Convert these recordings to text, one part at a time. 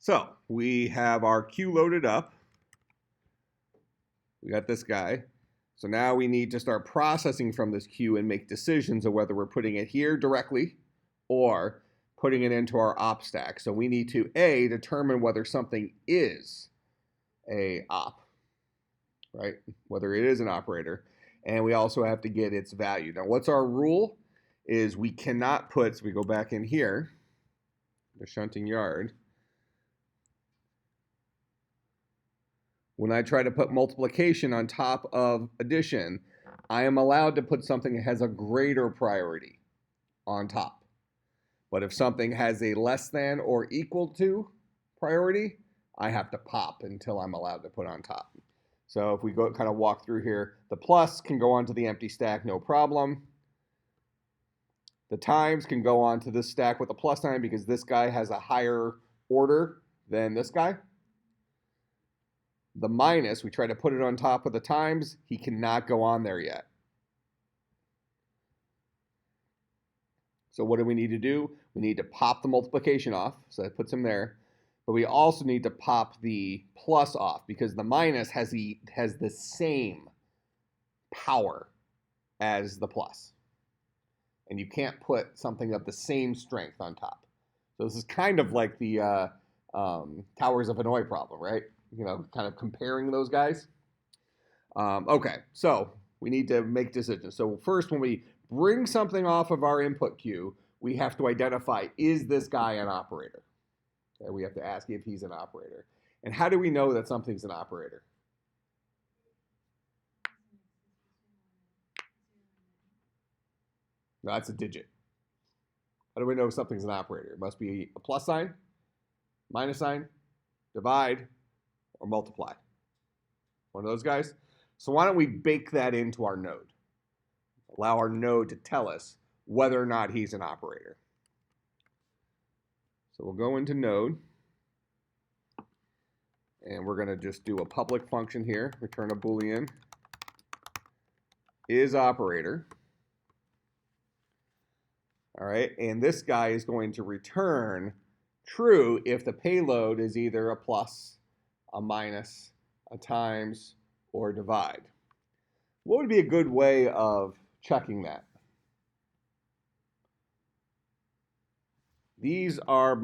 So we have our queue loaded up. We got this guy. So now we need to start processing from this queue and make decisions of whether we're putting it here directly or putting it into our op stack. So we need to A, determine whether something is a op, right? Whether it is an operator. And we also have to get its value. Now what's our rule is we cannot put, so we go back in here, the shunting yard. When I try to put multiplication on top of addition, I am allowed to put something that has a greater priority on top. But if something has a less than or equal to priority, I have to pop until I'm allowed to put on top. So if we go kind of walk through here, the plus can go onto the empty stack, no problem. The times can go onto this stack with a plus sign because this guy has a higher order than this guy. The minus, we try to put it on top of the times, he cannot go on there yet. So what do we need to do? We need to pop the multiplication off, so that puts him there. But we also need to pop the plus off because the minus has the same power as the plus. And you can't put something of the same strength on top. So this is kind of like the Towers of Hanoi problem, right? You know, kind of comparing those guys. Okay, so we need to make decisions. So first, when we bring something off of our input queue, we have to identify, is this guy an operator? Okay, we have to ask if he's an operator. And how do we know that something's an operator? No, that's a digit. How do we know something's an operator? It must be a plus sign, minus sign, divide, or multiply. One of those guys. So why don't we bake that into our node? Allow our node to tell us whether or not he's an operator. So we'll go into node. And we're going to just do a public function here. Return a Boolean. Is operator. All right. And this guy is going to return true if the payload is either a plus, a minus, a times, or divide. What would be a good way of checking that? These are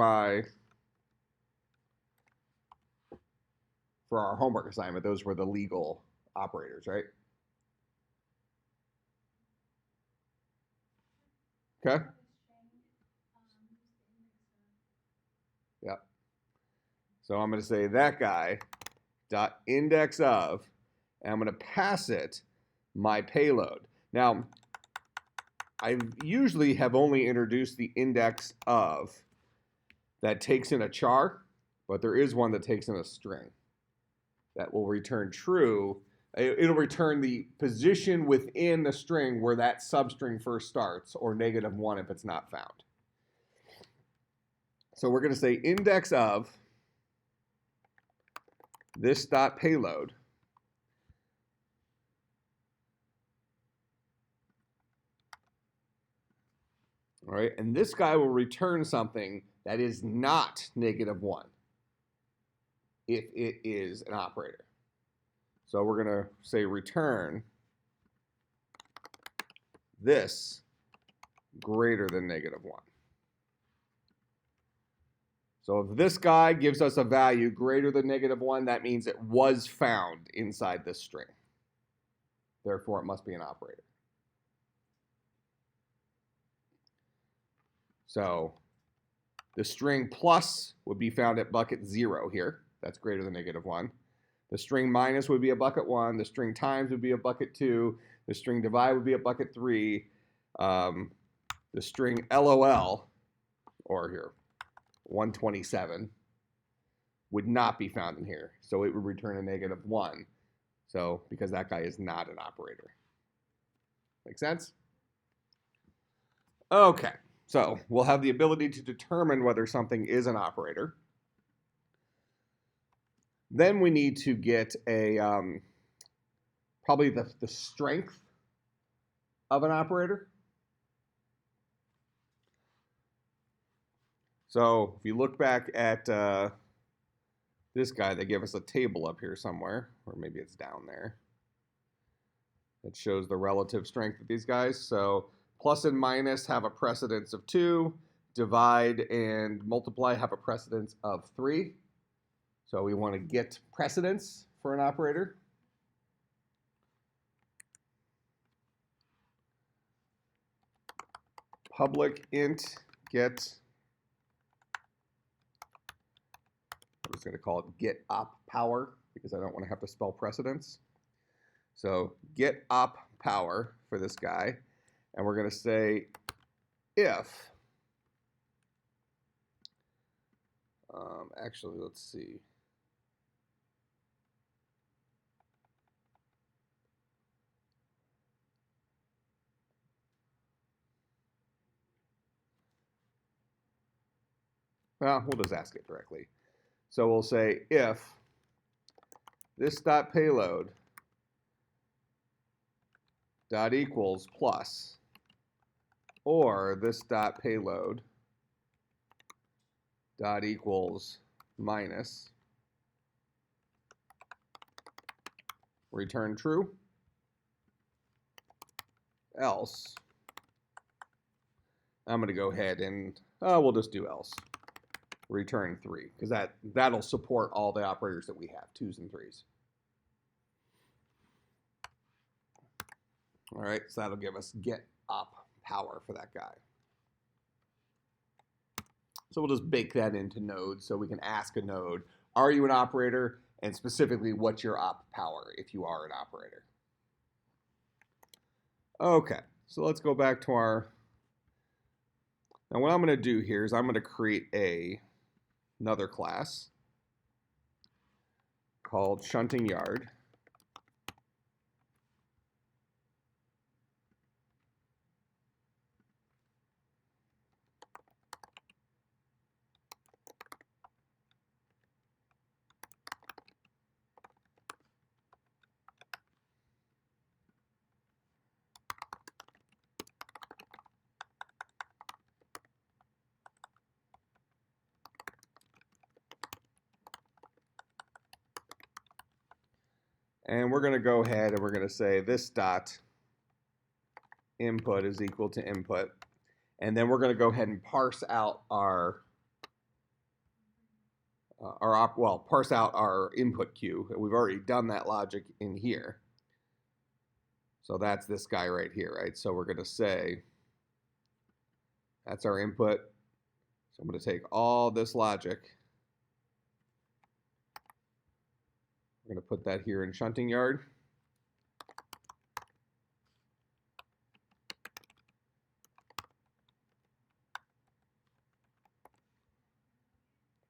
for our homework assignment, those were the legal operators, right? Okay. Yep. So I'm going to say that guy dot index of, and I'm going to pass it my payload. Now, I usually have only introduced the index of that takes in a char, but there is one that takes in a string that will return true. It'll return the position within the string where that substring first starts, or -1 if it's not found. So we're going to say index of this dot payload. All right, and this guy will return something that is not -1 if it is an operator. So we're going to say return this greater than -1. So if this guy gives us a value greater than -1, that means it was found inside this string. Therefore, it must be an operator. So the string plus would be found at bucket 0 here. That's greater than -1. The string minus would be a bucket 1. The string times would be a bucket 2. The string divide would be a bucket 3. The string LOL, or here, 127, would not be found in here. So it would return a -1. So because that guy is not an operator. Make sense? Okay. So we'll have the ability to determine whether something is an operator. Then we need to get a probably the strength of an operator. So if you look back at this guy, they give us a table up here somewhere, or maybe it's down there. It shows the relative strength of these guys. So plus and minus have a precedence of 2. Divide and multiply have a precedence of 3. So we want to get precedence for an operator. Public int get, I'm just going to call it get op power because I don't want to have to spell precedence. So get op power for this guy, and we're going to say if, actually, let's see. Well, we'll just ask it directly. So we'll say if this dot payload dot equals plus, or this dot payload dot equals minus, return true, else, I'm going to go ahead and we'll just do else, return 3, because that'll support all the operators that we have, 2s and 3s. All right, so that'll give us get op power for that guy. So we'll just bake that into nodes so we can ask a node, are you an operator? And specifically, what's your op power if you are an operator? Okay, so let's go back to our, now what I'm going to do here is I'm going to create another class called shunting yard. And we're going to go ahead and we're going to say this dot input is equal to input. And then we're going to go ahead and parse out our input queue. We've already done that logic in here. So that's this guy right here, right? So we're going to say that's our input. So I'm going to take all this logic. We're going to put that here in shunting yard.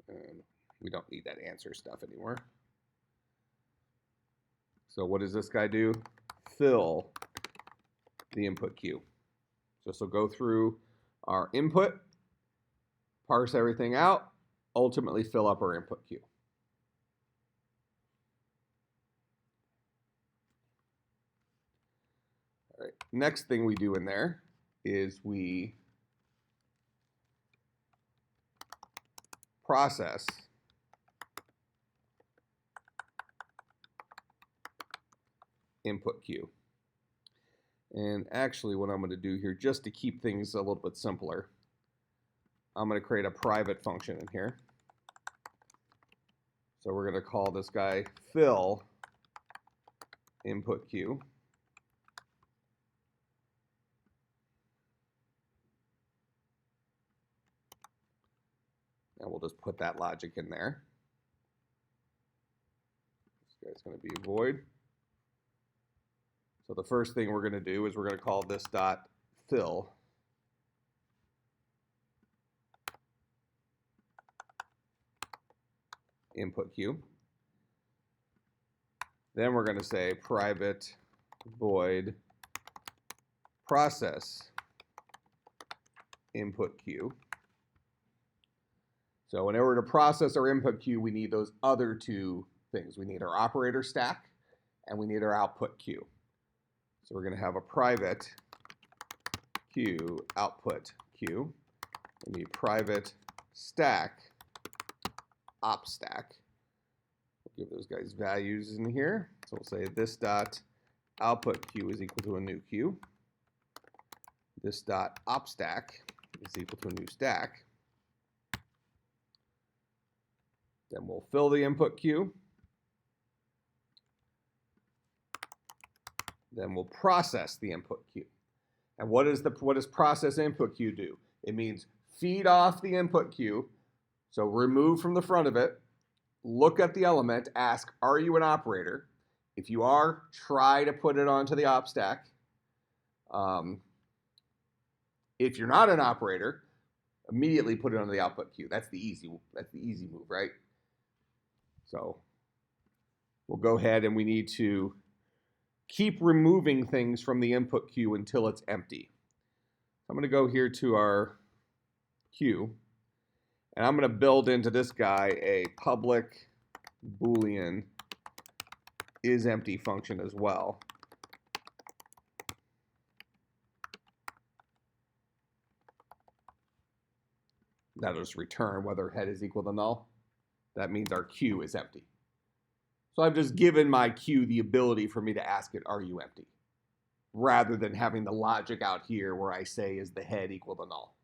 And we don't need that answer stuff anymore. So what does this guy do? Fill the input queue. So this will go through our input, parse everything out, ultimately fill up our input queue. All right, next thing we do in there is we process input queue. And actually what I'm going to do here, just to keep things a little bit simpler, I'm going to create a private function in here. So we're going to call this guy fill input queue. And we'll just put that logic in there. This guy's going to be void. So the first thing we're going to do is we're going to call this dot fill input queue. Then we're going to say private void process input queue. So in order to process our input queue, we need those other two things. We need our operator stack and we need our output queue. So we're going to have a private queue output queue. We need private stack op stack. give those guys values in here. So we'll say this dot output Q is equal to a new Q. This dot op stack is equal to a new stack. Then we'll fill the input Q. Then we'll process the input Q. And what does process input Q do? It means feed off the input Q, so remove from the front of it, look at the element, ask, are you an operator? If you are, try to put it onto the op stack. If you're not an operator, immediately put it onto the output Q. That's the easy move, right? So we'll go ahead and we need to keep removing things from the input Q until it's empty. I'm going to go here to our Q, and I'm going to build into this guy a public Boolean is empty function as well. That'll just return whether head is equal to null. That means our Q is empty. So I've just given my Q the ability for me to ask it, are you empty? Rather than having the logic out here where I say, is the head equal to null?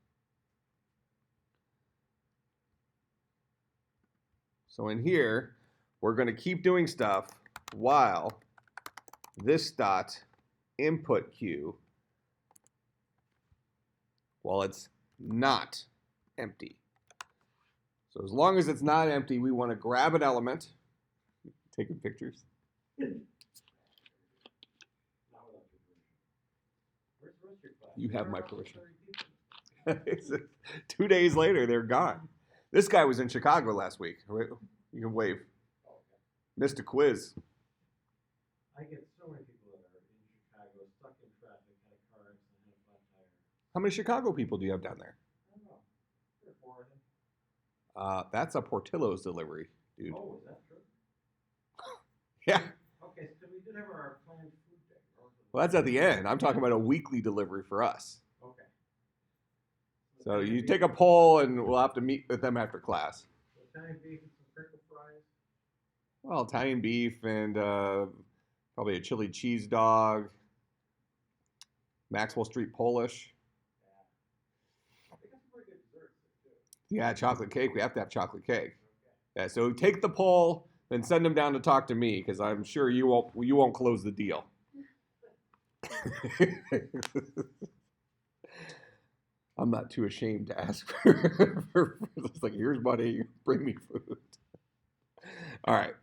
So in here, we're going to keep doing stuff while this dot input Q, while it's not empty. So as long as it's not empty, we want to grab an element. Taking pictures. You have my permission. 2 days later, they're gone. This guy was in Chicago last week. You can wave. Missed a quiz. I get so many people that are in Chicago, stuck in traffic, had a car accident, had a flat tire. How many Chicago people do you have down there? I don't know. 3 or 4 of them. That's a Portillo's delivery, dude. Oh, is that true? Yeah. Okay, so we did have our planned food day. Well, that's at the end. I'm talking about a weekly delivery for us. Okay. So you take a poll, and we'll have to meet with them after class. Italian beef and some crinkle fries. Well, Italian beef and probably a chili cheese dog. Maxwell Street Polish. Yeah. They got some pretty good desserts there, too. Yeah, chocolate cake. We have to have chocolate cake. Okay. Yeah. So take the poll, then send them down to talk to me, because I'm sure you won't close the deal. I'm not too ashamed to ask for it's like, here's money, bring me food. All right.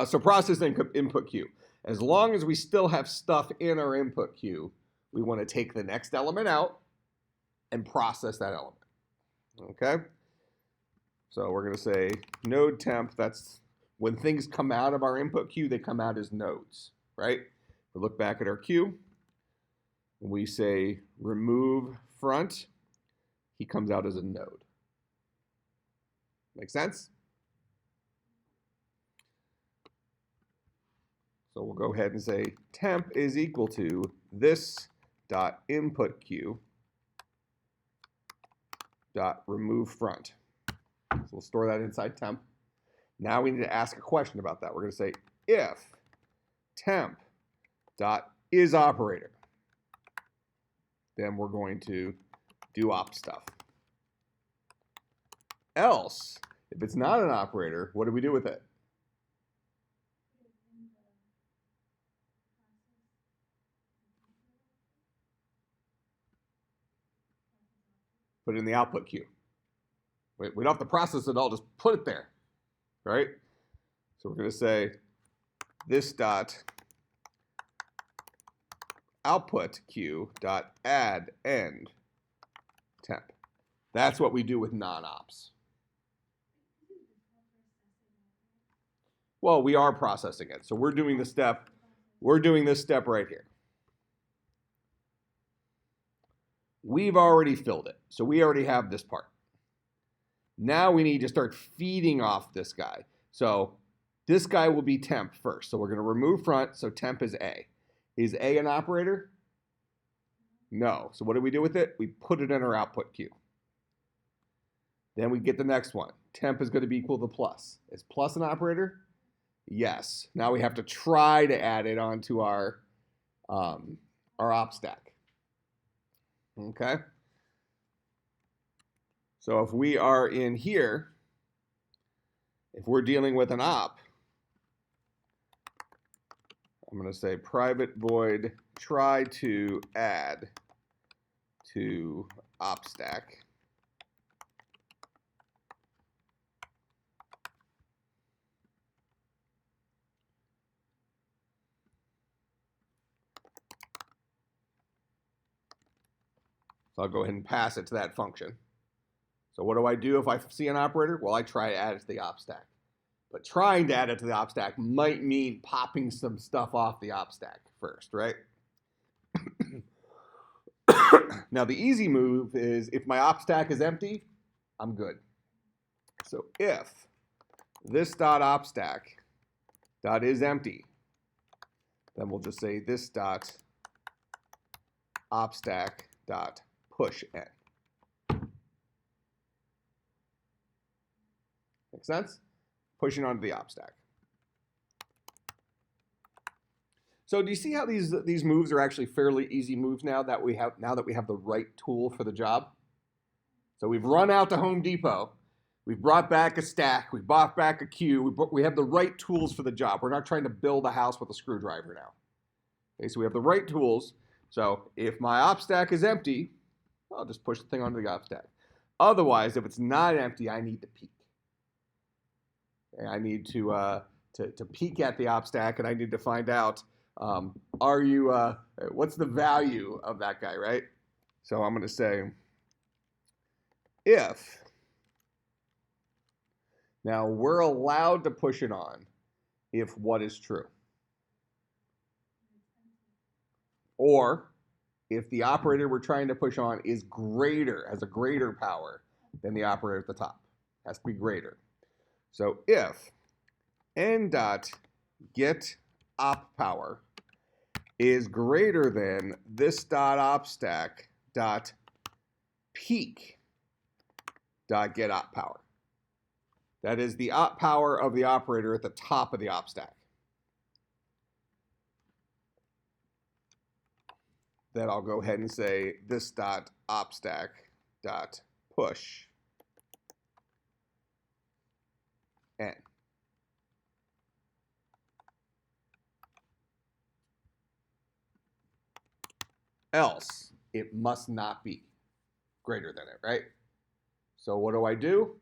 So process input queue. As long as we still have stuff in our input queue, we want to take the next element out and process that element. Okay? So we're going to say node temp. That's when things come out of our input queue, they come out as nodes, right? We look back at our queue. We say remove front. He comes out as a node. Make sense? So we'll go ahead and say temp is equal to this dot input queue dot remove front. So we'll store that inside temp. Now we need to ask a question about that. We're going to say if temp dot is operator, then we're going to do op stuff. Else, if it's not an operator, what do we do with it? Put it in the output queue. We don't have to process it all, just put it there, right? So we're going to say this dot output queue dot add end temp. That's what we do with non-ops. Well, we are processing it. So we're doing the step. We're doing this step right here. We've already filled it. So we already have this part. Now we need to start feeding off this guy. So this guy will be temp first. So we're going to remove front. So temp is A. Is A an operator? No. So what do we do with it? We put it in our output queue. Then we get the next one. Temp is going to be equal to plus. Is plus an operator? Yes. Now we have to try to add it onto our op stack. Okay. So if we are in here, if we're dealing with an op, I'm going to say private void try to add to op stack. So I'll go ahead and pass it to that function. So what do I do if I see an operator? Well, I try to add it to the op stack. But trying to add it to the op stack might mean popping some stuff off the op stack first, right? Now the easy move is if my op stack is empty, I'm good. So if this dot op stack dot is empty, then we'll just say this dot op stack dot push n. Make sense? Pushing onto the op stack. So do you see how these moves are actually fairly easy moves now that we have the right tool for the job? So we've run out to Home Depot, we've brought back a stack, we bought back a queue, we have the right tools for the job. We're not trying to build a house with a screwdriver now. Okay, so we have the right tools. So if my op stack is empty, I'll just push the thing onto the op stack. Otherwise, if it's not empty, I need to peek. Okay, I need to peek at the op stack, and I need to find out, what's the value of that guy, right? So I'm going to say if, now we're allowed to push it on if what is true. Or if the operator we're trying to push on is greater, has a greater power than the operator at the top. It has to be greater. So if n dot get op power is greater than this dot op stack dot peak dot get op power. That is the op power of the operator at the top of the op stack. Then I'll go ahead and say this dot op stack dot push n. Else, it must not be greater than it, right? So what do?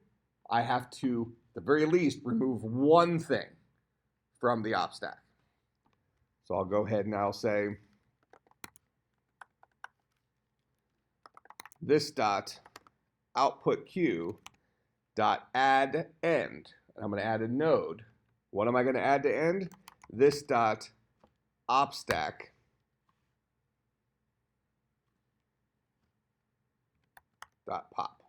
I have to, at the very least, remove one thing from the op stack. So I'll go ahead and I'll say this dot output q dot add end. And I'm going to add a node. What am I going to add to end? This dot op stack dot pop.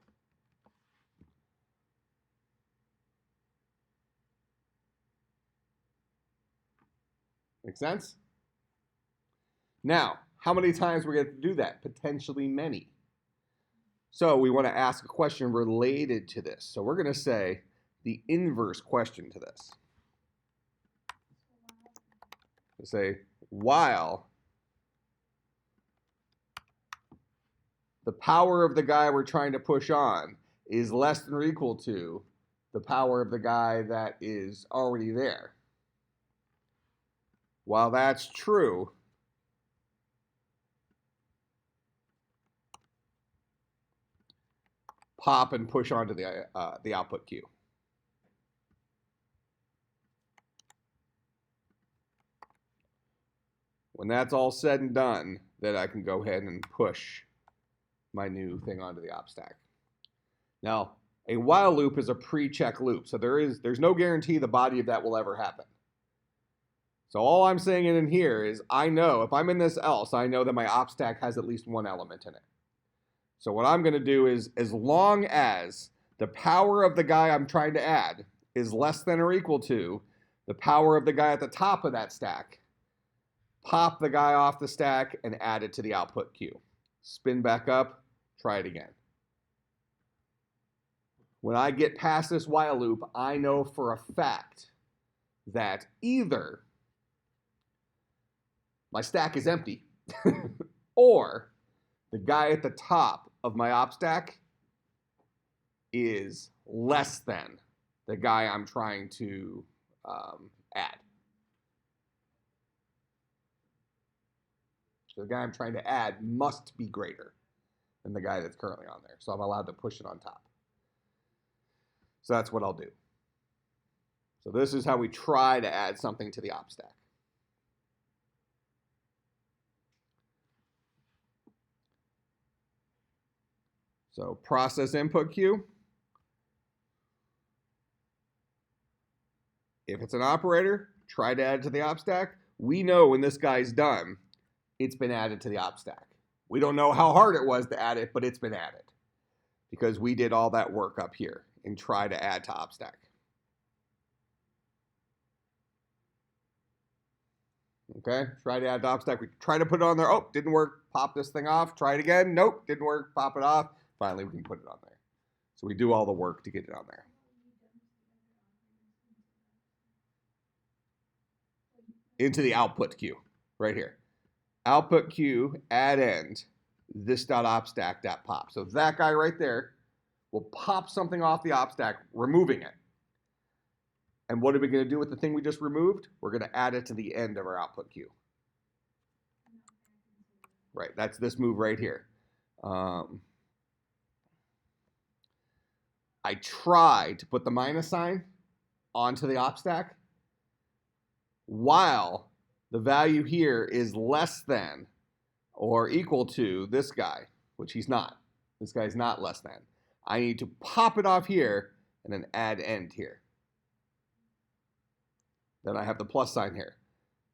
Make sense? Now, how many times we're going to do that? Potentially many. So we want to ask a question related to this. So we're going to say the inverse question to this. We'll say while the power of the guy we're trying to push on is less than or equal to the power of the guy that is already there. While that's true, pop and push onto the output queue. When that's all said and done, then I can go ahead and push my new thing onto the op stack. Now, a while loop is a pre-check loop, so there's no guarantee the body of that will ever happen. So all I'm saying in here is I know if I'm in this else, I know that my op stack has at least one element in it. So what I'm going to do is as long as the power of the guy I'm trying to add is less than or equal to the power of the guy at the top of that stack, pop the guy off the stack and add it to the output queue. Spin back up, try it again. When I get past this while loop, I know for a fact that either my stack is empty or the guy at the top of my op stack is less than the guy I'm trying to add. So the guy I'm trying to add must be greater than the guy that's currently on there. So I'm allowed to push it on top. So that's what I'll do. So this is how we try to add something to the op stack. So process input queue. If it's an operator, try to add it to the op stack. We know when this guy's done, it's been added to the op stack. We don't know how hard it was to add it, but it's been added because we did all that work up here and try to add to op stack. Okay, try to add to op stack. We try to put it on there. Oh, didn't work. Pop this thing off. Try it again. Nope, didn't work. Pop it off. Finally, we can put it on there. So we do all the work to get it on there. Into the output queue, right here. Output queue, add end, this.opstack.pop. So that guy right there will pop something off the op stack, removing it. And what are we going to do with the thing we just removed? We're going to add it to the end of our output queue. Right, that's this move right here. I tried to put the minus sign onto the op stack while the value here is less than or equal to this guy, which he's not. This guy's not less than. I need to pop it off here and then add end here. Then I have the plus sign here.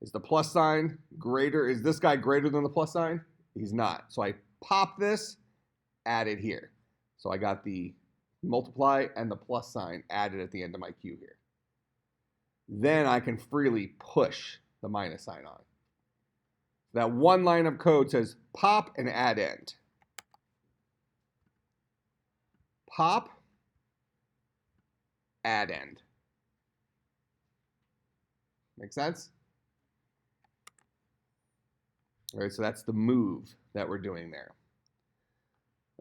Is the plus sign greater? Is this guy greater than the plus sign? He's not. So I pop this, add it here. So I got the multiply and the plus sign added at the end of my queue here. Then I can freely push the minus sign on. That one line of code says pop and add end. Pop, add end. Make sense? All right, so that's the move that we're doing there.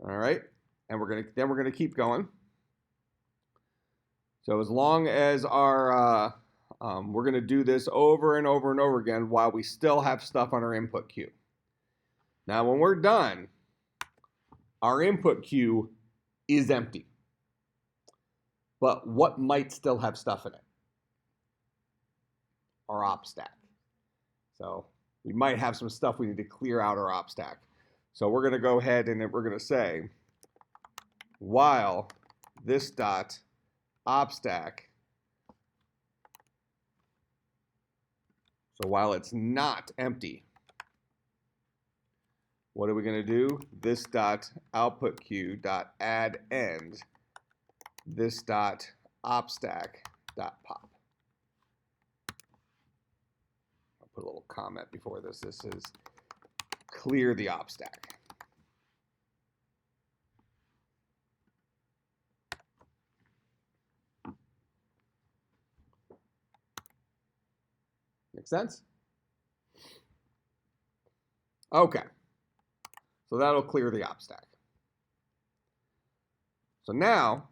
All right, and we're gonna keep going. So as long as our we're going to do this over and over and over again while we still have stuff on our input queue. Now, when we're done, our input queue is empty. But what might still have stuff in it? Our op stack. So we might have some stuff we need to clear out our op stack. So we're going to go ahead and we're going to say, while this dot op stack, so while it's not empty, what are we going to do? This dot output queue dot add end this dot opstack dot pop. I'll put a little comment before this. This is clear the op stack. Make sense? Okay. So that'll clear the op stack. So now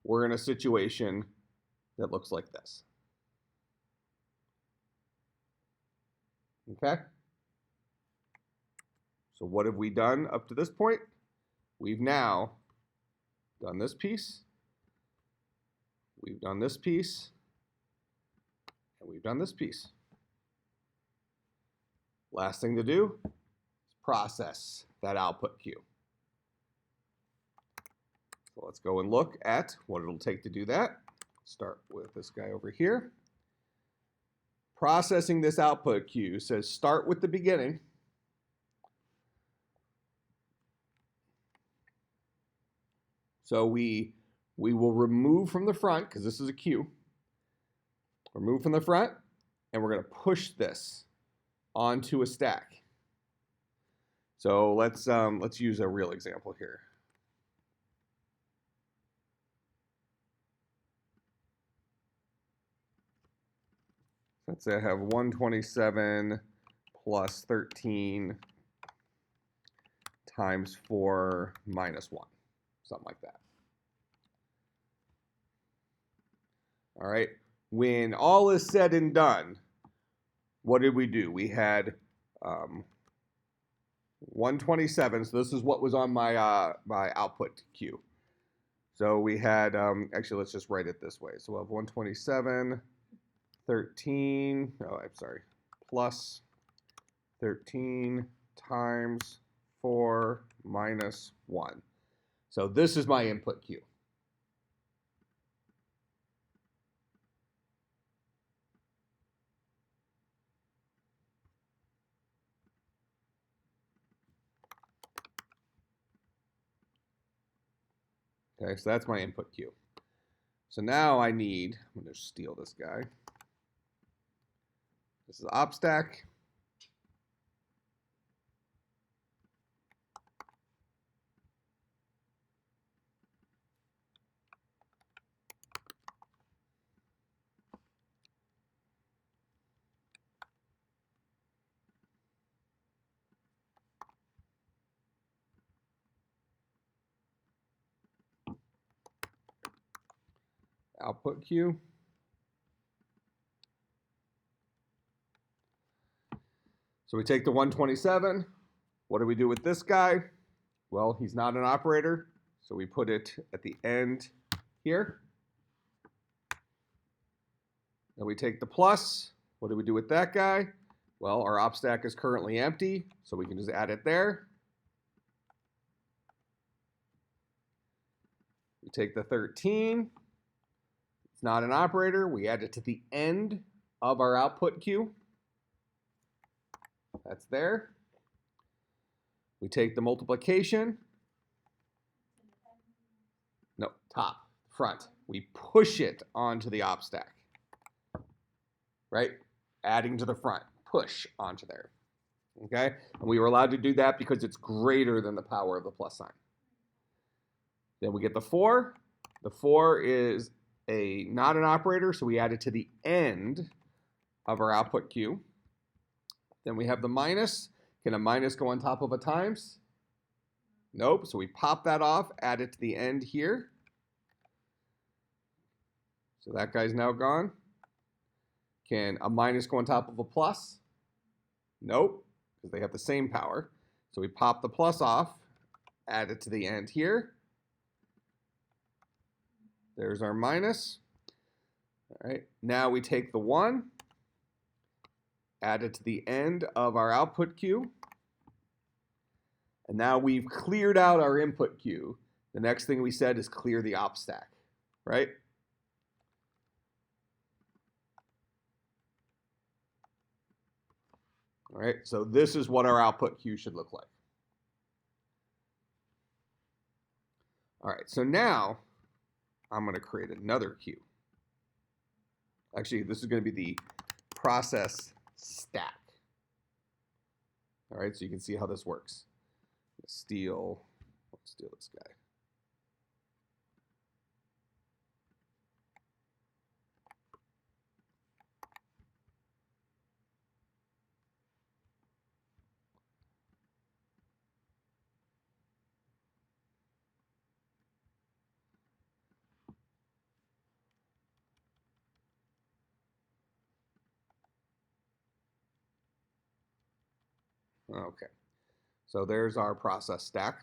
we're in a situation that looks like this. Okay? So what have we done up to this point? We've now done this piece. We've done this piece. And we've done this piece. Last thing to do is process that output queue. So let's go and look at what it'll take to do that. Start with this guy over here. Processing this output queue says start with the beginning. So we will remove from the front, because this is a queue. Remove from the front, and we're going to push this onto a stack. So let's use a real example here. let's say I have 127 plus 13 times 4 minus 1, something like that. All right, when all is said and done, what did we do? We had 127, so this is what was on my my output queue. So we had, actually, let's just write it this way. So we'll have 127, 13, oh, I'm sorry, plus 13 times 4 minus 1. So this is my input queue. Okay, so that's my input queue. So now I need, I'm going to steal this guy. This is op stack. Output queue. So we take the 127. What do we do with this guy? Well, he's not an operator, so we put it at the end here. Then we take the plus. What do we do with that guy? Well, our op stack is currently empty, so we can just add it there. We take the 13. It's not an operator. We add it to the end of our output queue. That's there. We take the multiplication. No, top, front. We push it onto the op stack. Right? Adding to the front. Push onto there. Okay? And we were allowed to do that because it's greater than the power of the plus sign. Then we get the 4. The 4 is not an operator, so we add it to the end of our output queue. Then we have the minus. Can a minus go on top of a times? Nope. So we pop that off, add it to the end here. So that guy's now gone. Can a minus go on top of a plus? Nope, because they have the same power. So we pop the plus off, add it to the end here. There's our minus. All right, now we take the 1, add it to the end of our output queue. And now we've cleared out our input queue. The next thing we said is clear the op stack, right? All right, so this is what our output queue should look like. All right, so now I'm going to create another queue. Actually, this is going to be the process stack. All right, so you can see how this works. Let's steal this guy. Okay, so there's our process stack.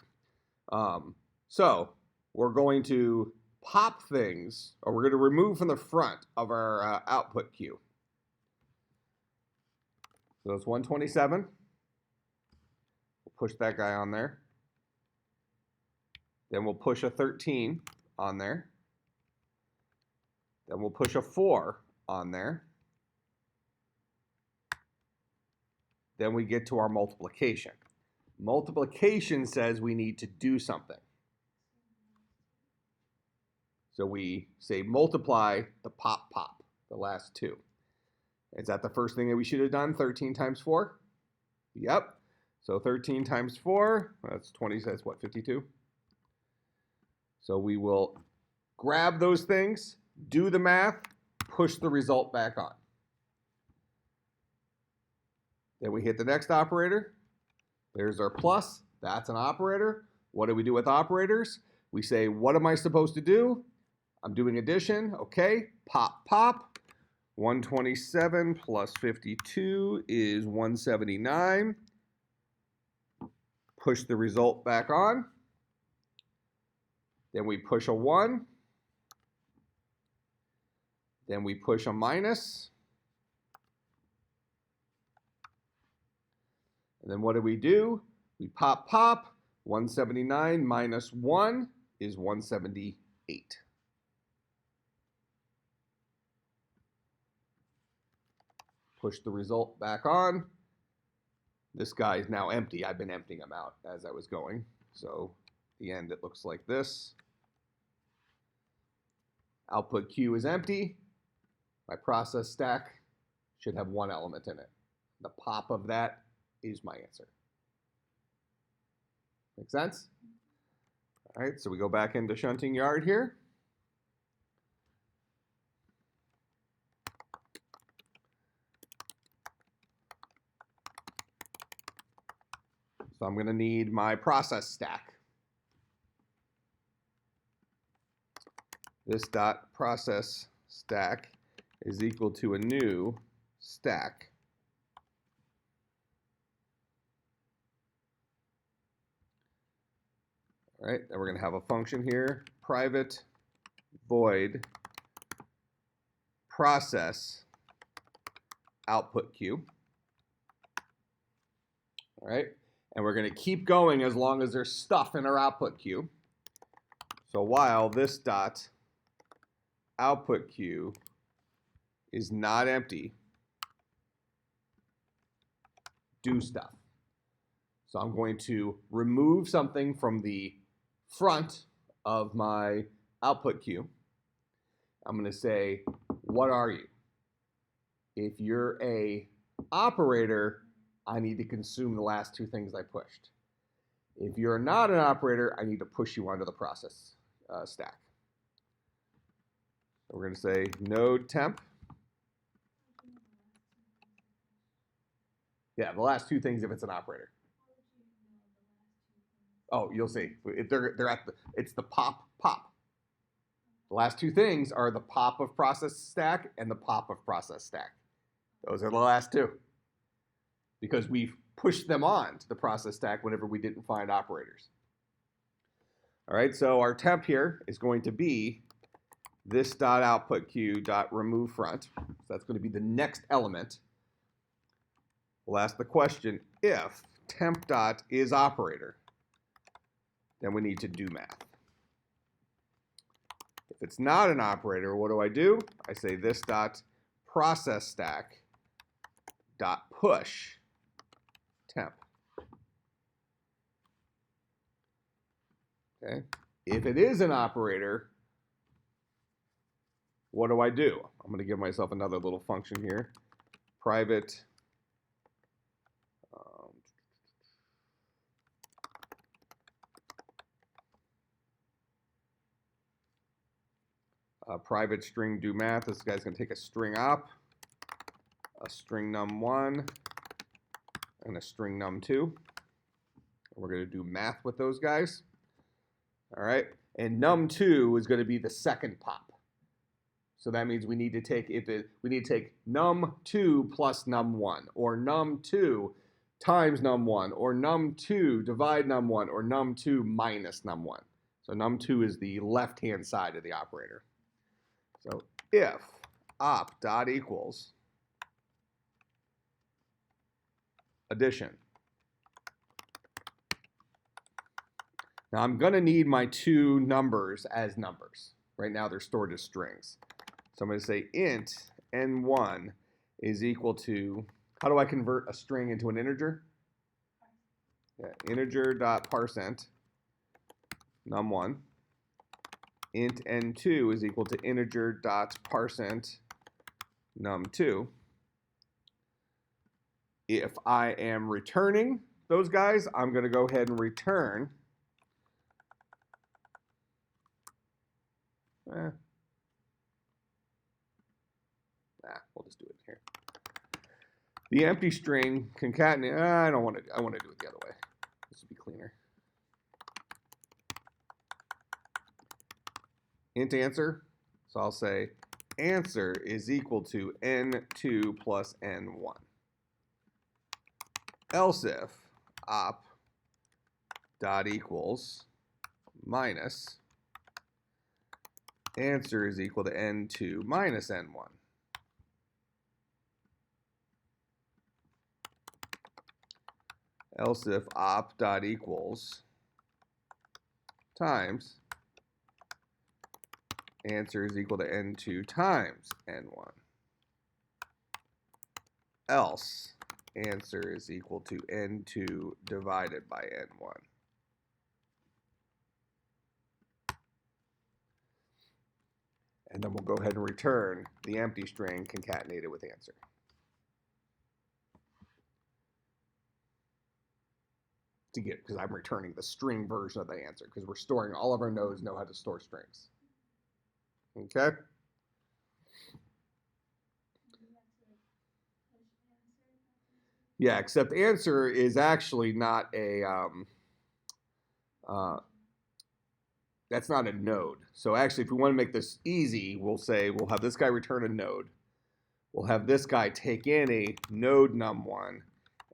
So we're going to pop things, or we're going to remove from the front of our output queue. So it's 127. We'll push that guy on there. Then we'll push a 13 on there. Then we'll push a 4 on there. Then we get to our multiplication. Multiplication says we need to do something. So we say multiply the pop, the last 2. Is that the first thing that we should have done? 13 times 4? Yep. So 13 times 4, that's 20, that's what, 52? So we will grab those things, do the math, push the result back on. Then we hit the next operator. There's our plus. That's an operator. What do we do with operators? We say, what am I supposed to do? I'm doing addition. Okay. Pop, pop. 127 plus 52 is 179. Push the result back on. Then we push a 1. Then we push a minus. And then what do? We pop, pop. 179 minus 1 is 178. Push the result back on. This guy is now empty. I've been emptying him out as I was going. So at the end, it looks like this. Output Q is empty. My process stack should have one element in it. The pop of that is my answer. Make sense? All right, so we go back into shunting yard here. So I'm going to need my process stack. This dot process stack is equal to a new stack. All right, then we're going to have a function here, private void process output Q. All right, and we're going to keep going as long as there's stuff in our output queue. So while this dot output queue is not empty, do stuff. So I'm going to remove something from the front of my output queue. I'm going to say, what are you? If you're a operator, I need to consume the last two things I pushed. If you're not an operator, I need to push you onto the process stack. So we're going to say node temp. Yeah, the last two things if it's an operator. Oh, you'll see. They're at the, it's the pop, pop. The last two things are the pop of process stack and the pop of process stack. Those are the last two. Because we've pushed them on to the process stack whenever we didn't find operators. All right, so our temp here is going to be this dot output queue dot remove front. So that's going to be the next element. We'll ask the question, if temp dot is operator, then we need to do math. If it's not an operator, what do? I say this dot process stack dot push temp. Okay. If it is an operator, what do? I'm going to give myself another little function here. Private private string do math. This guy's going to take a string op, a string num1, and a string num2. We're going to do math with those guys. All right, and num2 is going to be the second pop. So that means we need to take num2 plus num1, or num2 times num1, or num2 divide num1, or num2 minus num1. So num2 is the left-hand side of the operator. So if op dot equals addition. Now I'm going to need my two numbers as numbers. Right now they're stored as strings. So I'm going to say int n1 is equal to, how do I convert a string into an integer? Yeah, integer dot parseInt num1. Int n2 is equal to integer dot parseInt num2. If I am returning those guys, I'm going to go ahead and return we'll just do it here. The empty string concatenate. I don't want to. I want to do it the other way. This would be cleaner. Int answer. So I'll say answer is equal to n2 plus n1. Else if op dot equals minus answer is equal to n2 minus n1. Else if op dot equals times answer is equal to n2 times n1. Else answer is equal to n2 divided by n1. And then we'll go ahead and return the empty string concatenated with answer. To get, because I'm returning the string version of the answer, because we're storing, all of our nodes know how to store strings. Okay? Yeah, except answer is actually not a, that's not a node. So actually, if we want to make this easy, we'll say we'll have this guy return a node. We'll have this guy take in a node num1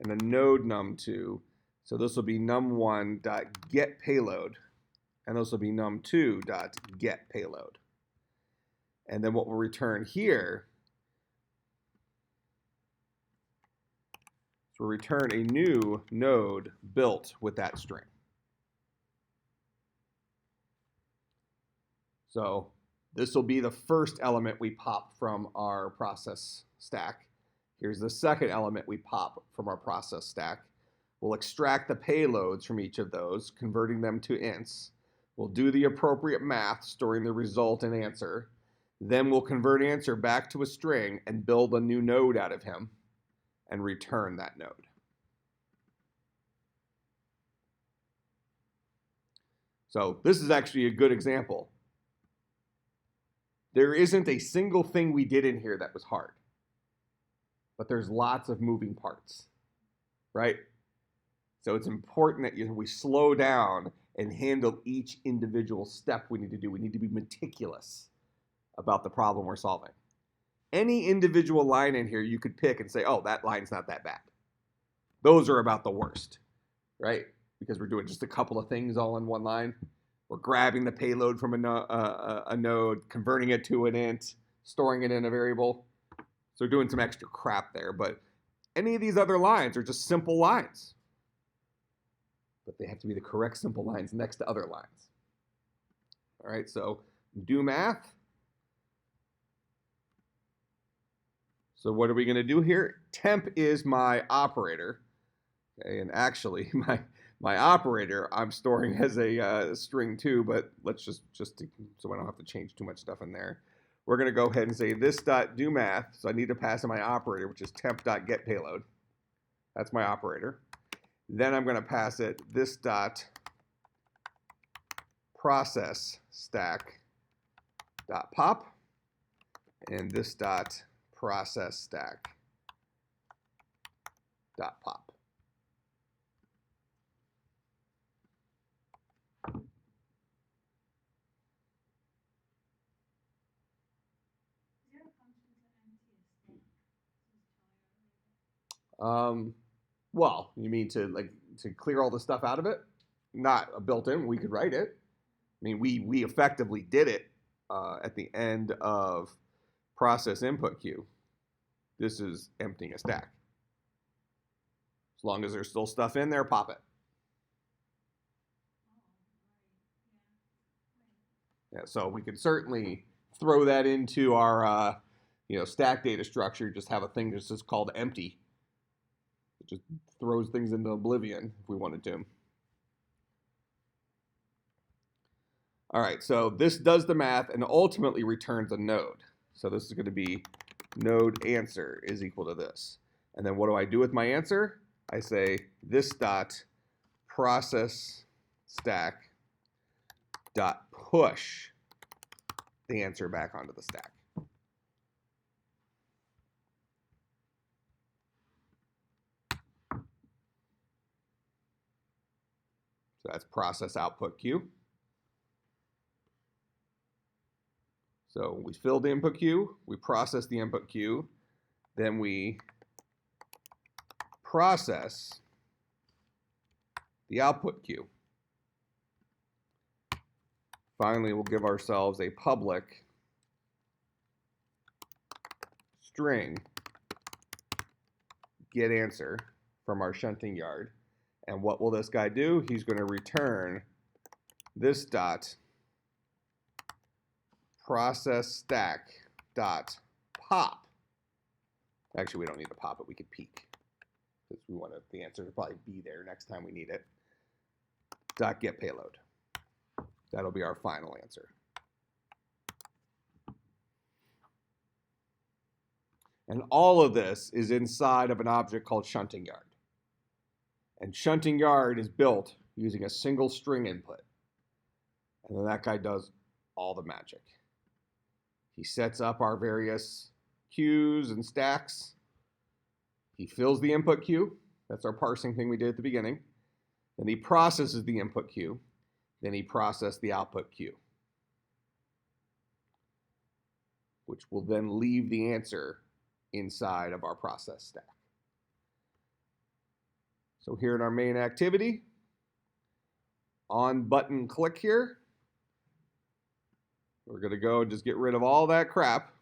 and a node num2. So this will be num1 dot get payload, and this will be num2 dot get payload. And then what we'll return here is we'll return a new node built with that string. So this will be the first element we pop from our process stack. Here's the second element we pop from our process stack. We'll extract the payloads from each of those, converting them to ints. We'll do the appropriate math, storing the result and answer. Then we'll convert answer back to a string and build a new node out of him and return that node. So this is actually a good example. There isn't a single thing we did in here that was hard, but there's lots of moving parts, right? So it's important that we slow down and handle each individual step we need to do. We need to be meticulous about the problem we're solving. Any individual line in here you could pick and say, oh, that line's not that bad. Those are about the worst, right? Because we're doing just a couple of things all in one line. We're grabbing the payload from a node, converting it to an int, storing it in a variable. So we're doing some extra crap there. But any of these other lines are just simple lines. But they have to be the correct simple lines next to other lines. All right, so do math. So what are we going to do here? Temp is my operator. Okay, and actually, my operator I'm storing as a string too, but let's just so I don't have to change too much stuff in there. We're going to go ahead and say this dot do math. So I need to pass in my operator, which is temp dot get payload. That's my operator. Then I'm going to pass it this dot process stack dot pop and this dot process stack dot pop. Well, you mean to clear all the stuff out of it? Not a built-in. We could write it. I mean, we effectively did it at the end of process input queue. This is emptying a stack. As long as there's still stuff in there, pop it. Yeah, so we could certainly throw that into our stack data structure. Just have a thing that's just called empty. It just throws things into oblivion if we wanted to. All right, so this does the math and ultimately returns a node. So this is going to be node answer is equal to this. And then what do I do with my answer? I say this dot process stack dot push the answer back onto the stack. So that's process output queue. So we fill the input queue, we process the input queue, then we process the output queue. Finally, we'll give ourselves a public string get answer from our shunting yard. And what will this guy do? He's going to return this dot process stack dot pop. Actually, we don't need to pop it. We could peek because we want the answer to probably be there next time we need it. Dot get payload. That'll be our final answer. And all of this is inside of an object called shunting yard. And shunting yard is built using a single string input. And then that guy does all the magic. He sets up our various queues and stacks. He fills the input queue. That's our parsing thing we did at the beginning. Then he processes the input queue. Then he processes the output queue, which will then leave the answer inside of our process stack. So here in our main activity, on button click here, we're going to go and just get rid of all that crap.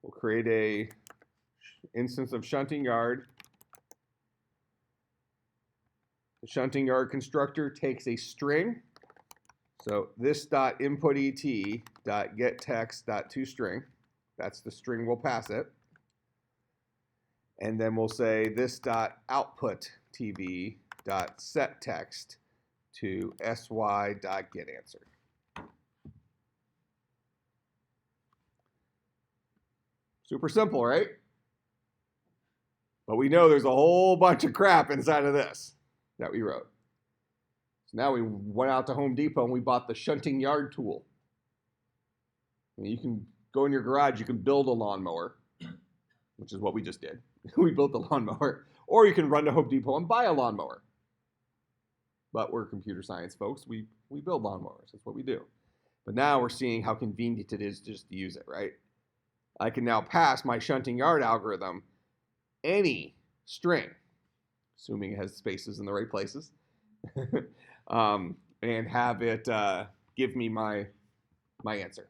We'll create a instance of shunting yard. The shunting yard constructor takes a string. So this dot input et dot get text dot toString. That's the string we'll pass it. And then we'll say this dot output tv dot set text to sy dot get answer. Super simple, right? But we know there's a whole bunch of crap inside of this that we wrote. So now we went out to Home Depot and we bought the shunting yard tool. I mean, you can go in your garage, you can build a lawnmower, which is what we just did. We built the lawnmower. Or you can run to Home Depot and buy a lawnmower. But we're computer science folks. We build lawnmowers. That's what we do. But now we're seeing how convenient it is just to use it, right? I can now pass my shunting yard algorithm any string, assuming it has spaces in the right places, and have it give me my answer.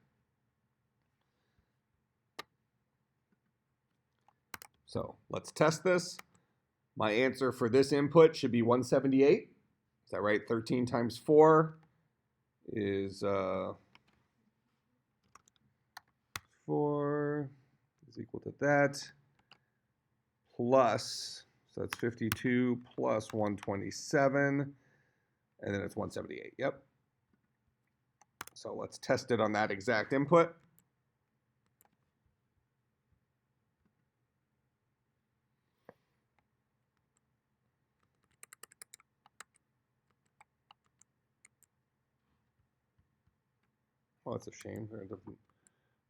So let's test this. My answer for this input should be 178. Is that right? 13 times 4 is 4 is equal to that, plus, so that's 52 plus 127, and then it's 178. Yep. So let's test it on that exact input. Well, that's a shame.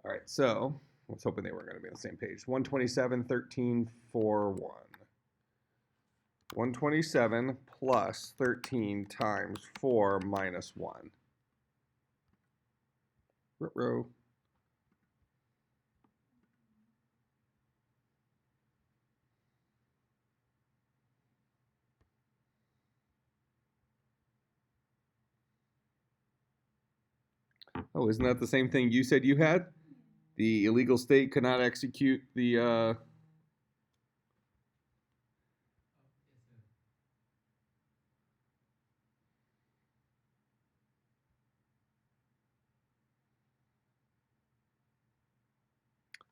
All right, so I was hoping they were going to be on the same page. 127, 13, 4, 1. 127 plus 13 times 4 minus 1. Ruh-roh. Oh, isn't that the same thing you said you had? The illegal state could not execute the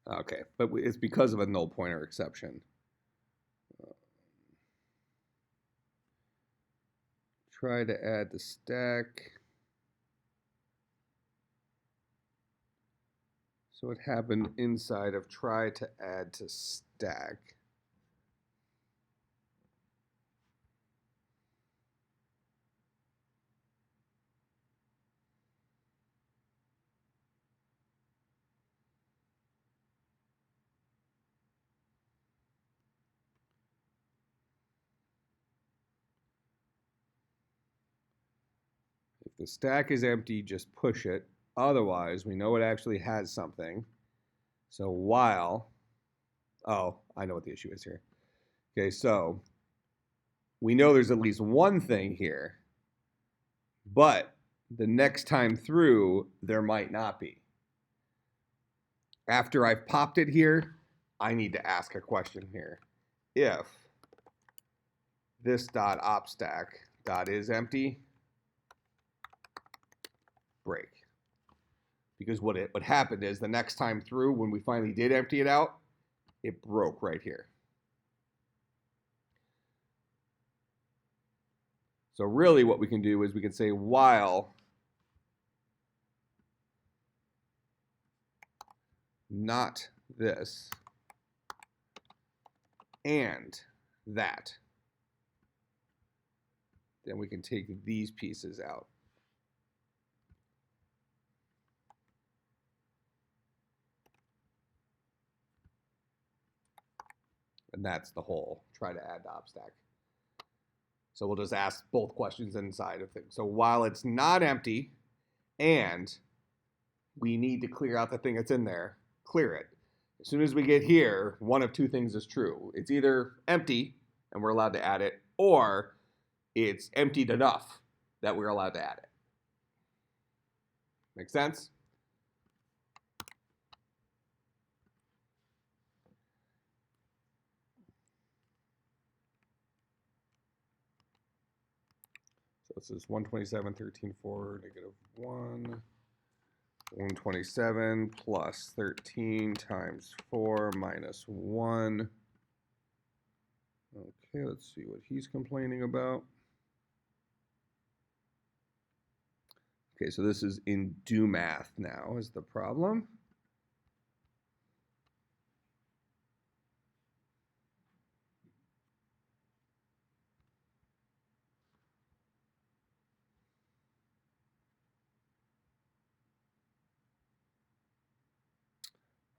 okay, but it's because of a null pointer exception. Try to add the stack. So it happened inside of try to add to stack. the stack is empty, just push it. Otherwise, we know it actually has something. So while, oh, I know what the issue is here. Okay, so we know there's at least one thing here, but the next time through, there might not be. After I've popped it here, I need to ask a question here. If this dot op stack dot is empty, break. Because what happened is the next time through, when we finally did empty it out, it broke right here. So really what we can do is we can say while not this and that, then we can take these pieces out. And that's the whole try to add to op stack. So we'll just ask both questions inside of things. So while it's not empty and we need to clear out the thing that's in there, clear it. As soon as we get here, one of two things is true. It's either empty and we're allowed to add it, or it's emptied enough that we're allowed to add it. Make sense? So this is 127, 13, 4, negative 1. 127 plus 13 times 4 minus 1. Okay, let's see what he's complaining about. Okay, so this is in do math now is the problem.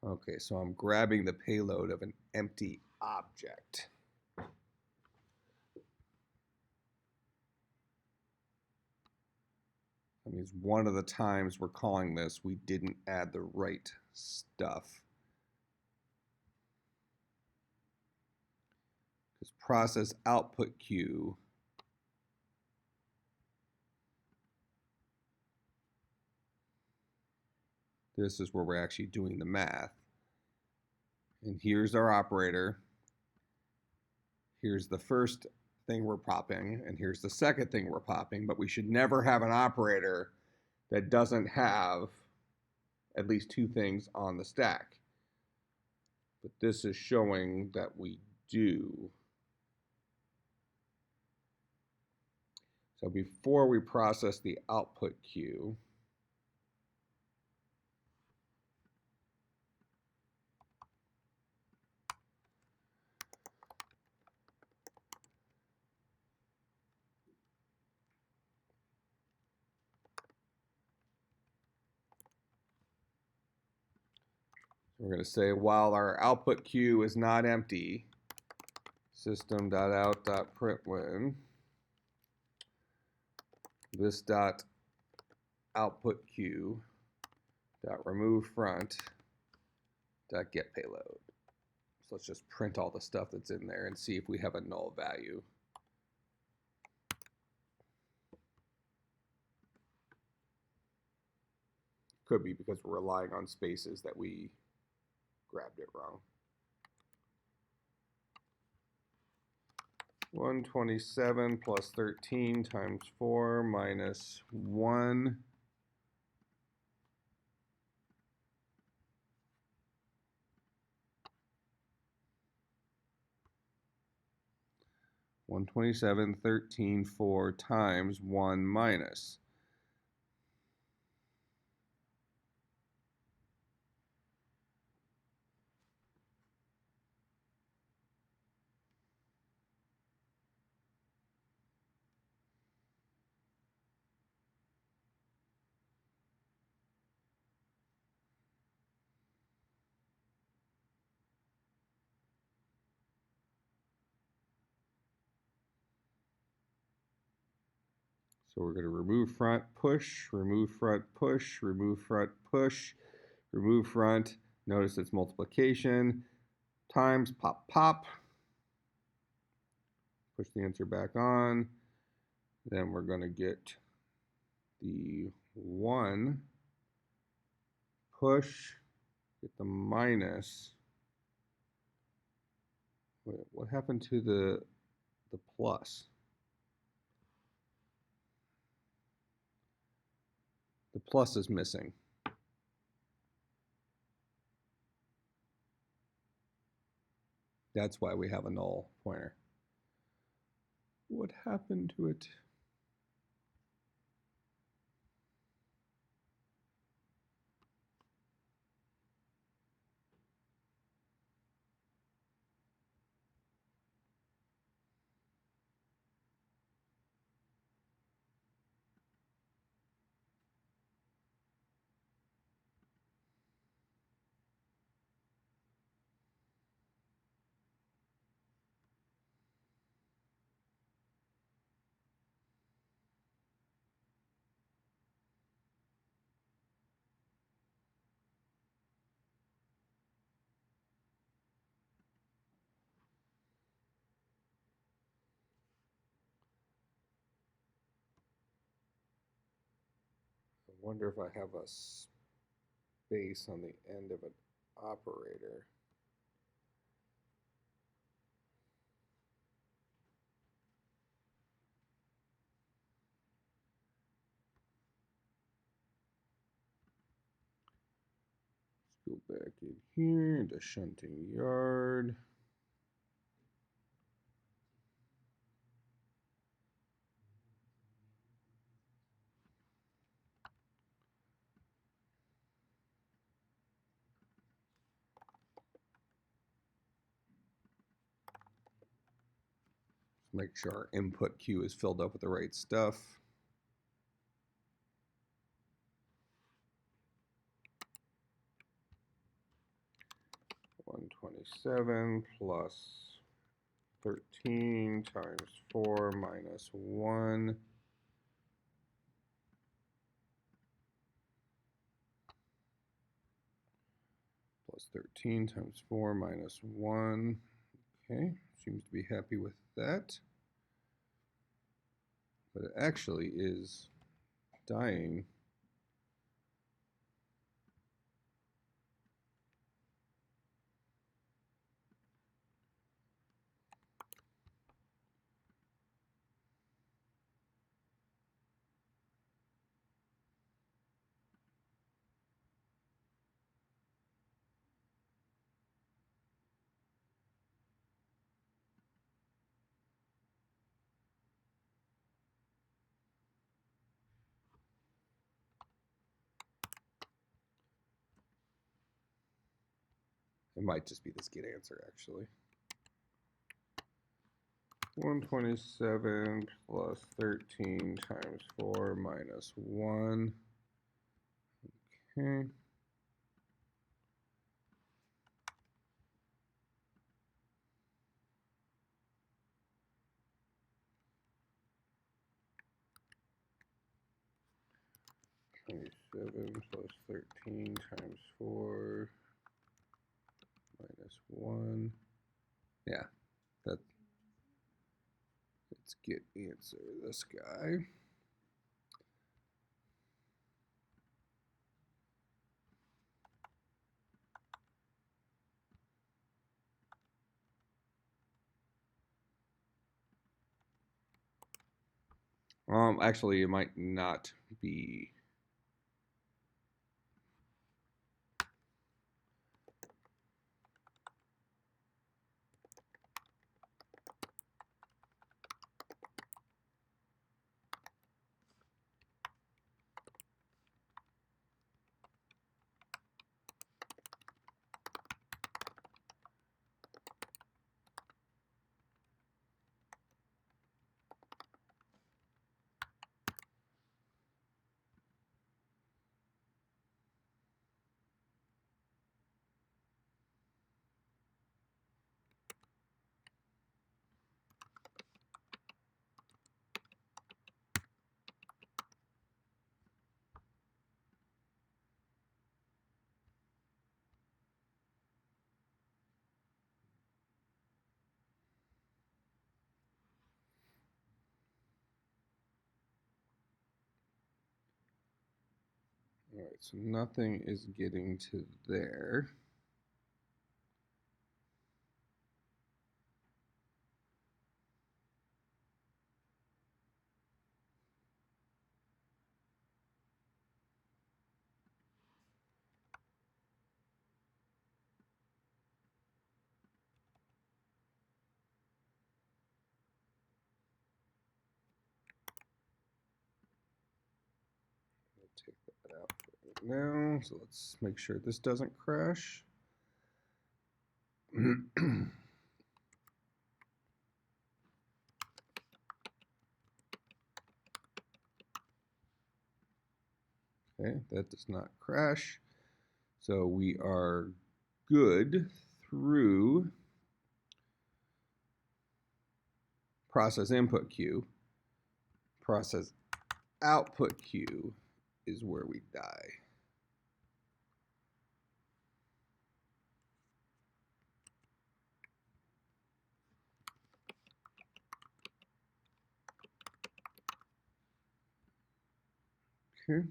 Okay, so I'm grabbing the payload of an empty object. That means one of the times we're calling this, we didn't add the right stuff. Because process output queue this is where we're actually doing the math. And here's our operator. Here's the first thing we're popping, and here's the second thing we're popping, but we should never have an operator that doesn't have at least two things on the stack. But this is showing that we do. So before we process the output queue, we're going to say while our output queue is not empty, system.out.println, this dot output queue dot remove front dot get payload. So let's just print all the stuff that's in there and see if we have a null value. Could be because we're relying on spaces that we grabbed it wrong. 127 plus 13 times 4 minus 1. One 27, 13, 4 times 1 minus. So we're going to remove front, push, remove front, push, remove front, push, remove front. Notice it's multiplication, times, pop, pop. Push the answer back on. Then we're going to get the 1, push, get the minus. Wait, what happened to the plus? The plus is missing. That's why we have a null pointer. What happened to it? I wonder if I have a space on the end of an operator. Let's go back in here into shunting yard. Make sure our input queue is filled up with the right stuff. $127 plus 13 times 4 minus 1 plus 13 times 4 minus 1. Okay, seems to be happy with that. But it actually is dying. It might just be this get answer, actually. 127 plus 13 times 4 minus 1. Okay. Seven plus 13 times 4 minus 1. Yeah, let's get answer this guy. Actually, it might not be. so nothing is getting to there. Take that out right now. So let's make sure this doesn't crash. Okay, that does not crash. So we are good through process input queue. Process output queue is where we die. Okay.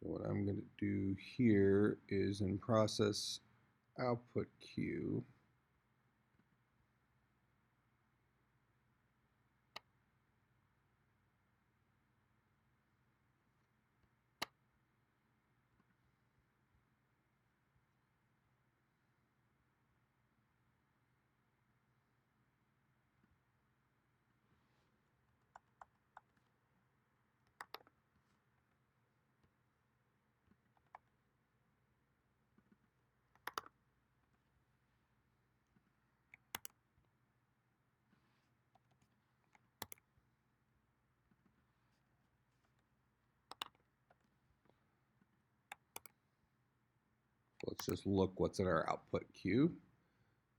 So what I'm going to do here is in process output queue, let's just look what's in our output queue.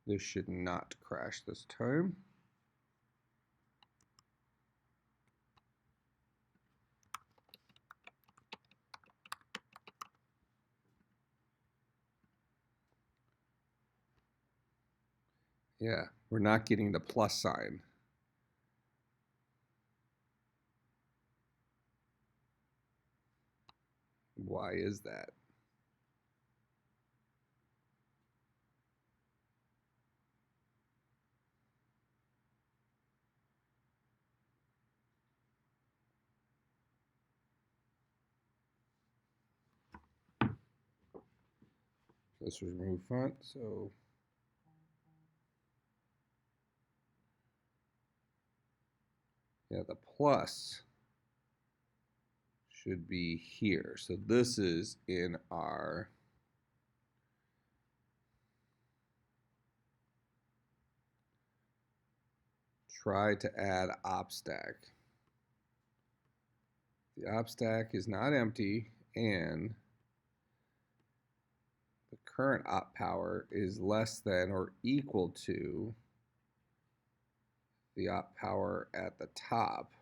This should not crash this time. Yeah, we're not getting the plus sign. Why is that? Let's remove font. So yeah, the plus should be here. So this is in our try to add op stack. The op stack is not empty, and the current op power is less than or equal to the op power at the top.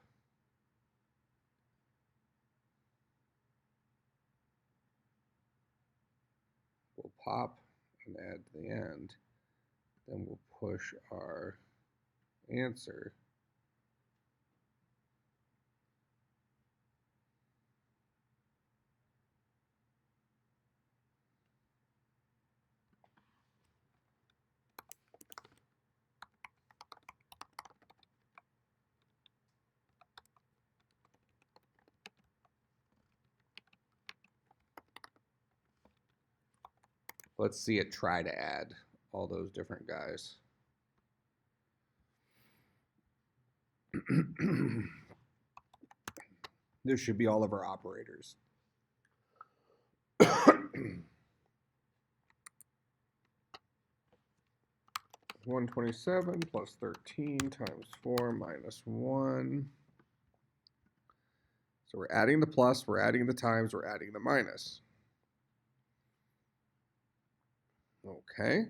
We'll pop and add to the end. Then we'll push our answer. Let's see it try to add all those different guys. This should be all of our operators. 127 plus 13 times 4 minus 1. So we're adding the plus, we're adding the times, we're adding the minus. Okay.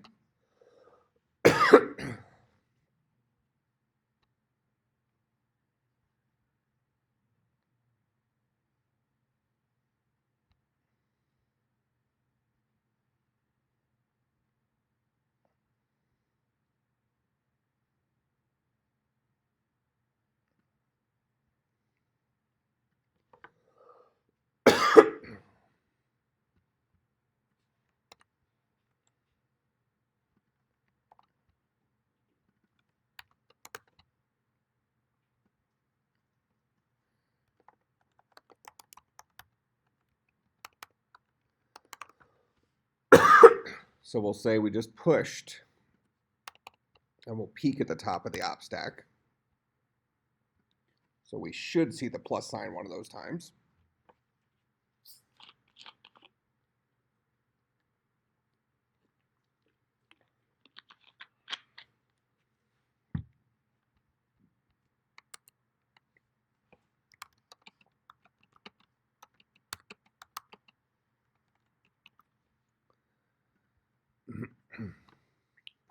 So we'll say we just pushed, and we'll peek at the top of the op stack. So we should see the plus sign one of those times.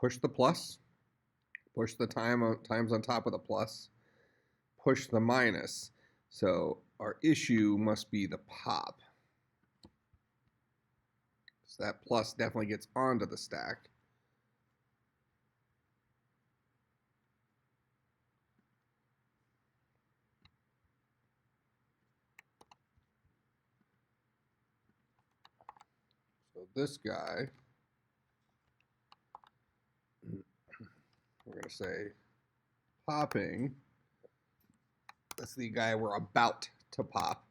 Push the plus, push the times on top of the plus, push the minus. So our issue must be the pop. So that plus definitely gets onto the stack. So this guy, we're going to say popping. That's the guy we're about to pop.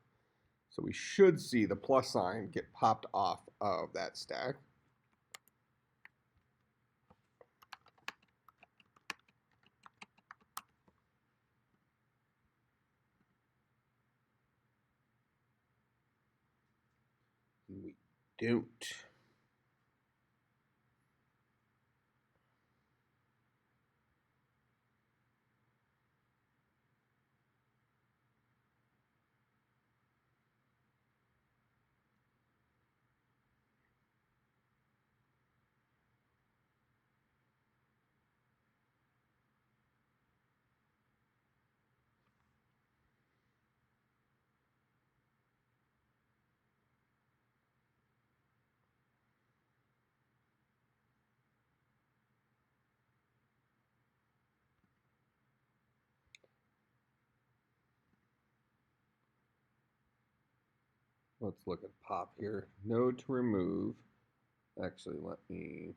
So we should see the plus sign get popped off of that stack. And we don't. Let's look at pop here. Node to remove. Actually, let me.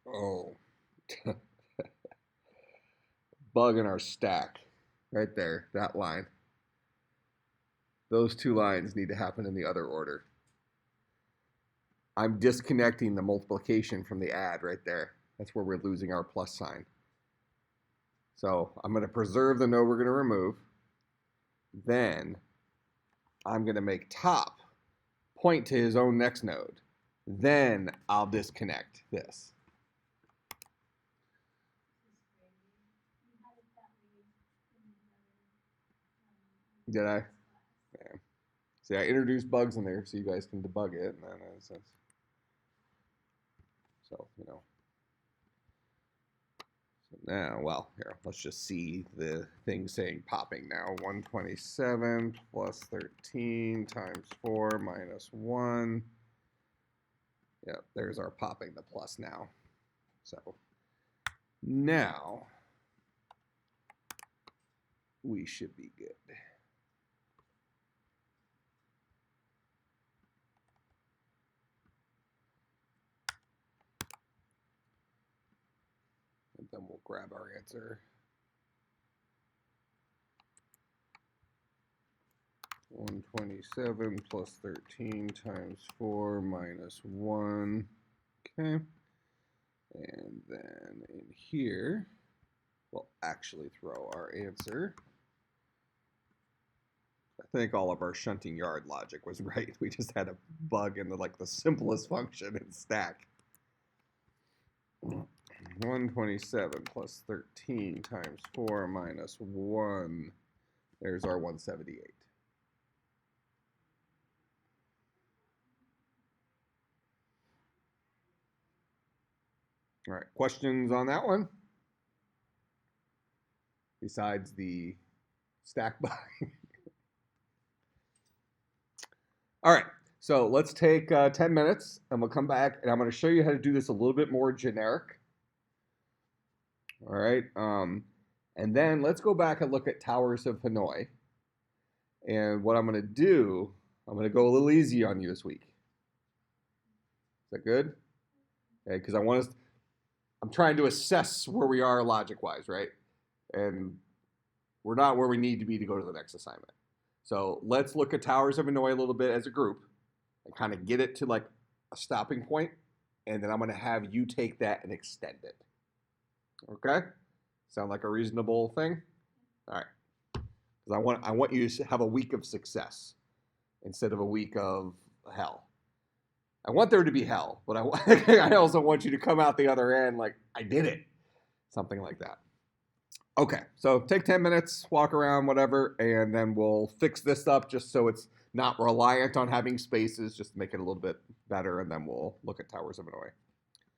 Oh, bug in our stack. Right there, that line. Those two lines need to happen in the other order. I'm disconnecting the multiplication from the add right there. That's where we're losing our plus sign. So I'm going to preserve the node we're going to remove. Then I'm going to make top point to his own next node. Then I'll disconnect this. Did I? Yeah. See, I introduced bugs in there so you guys can debug it. And then so, you know. So now, well, here, let's just see the thing saying popping now. 127 plus 13 times 4 minus 1. Yep, there's our popping the plus now. So now we should be good. And then we'll grab our answer. 127 plus 13 times 4 minus 1. Okay. And then in here, we'll actually throw our answer. I think all of our shunting yard logic was right. We just had a bug in the simplest function in stack. 127 plus 13 times 4 minus 1. There's our 178. All right, questions on that one? Besides the stack by. All right, so let's take 10 minutes and we'll come back and I'm going to show you how to do this a little bit more generic. All right, and then let's go back and look at Towers of Hanoi. And what I'm going to do, I'm going to go a little easy on you this week. Is that good? Okay, because I'm trying to assess where we are logic-wise, right? And we're not where we need to be to go to the next assignment. So let's look at Towers of Hanoi a little bit as a group and kind of get it to like a stopping point, and then I'm going to have you take that and extend it. Okay? Sound like a reasonable thing? All right. Because I want you to have a week of success instead of a week of hell. I want there to be hell, but I also want you to come out the other end like, I did it. Something like that. Okay, so take 10 minutes, walk around, whatever, and then we'll fix this up just so it's not reliant on having spaces, just to make it a little bit better, and then we'll look at Towers of Hanoi.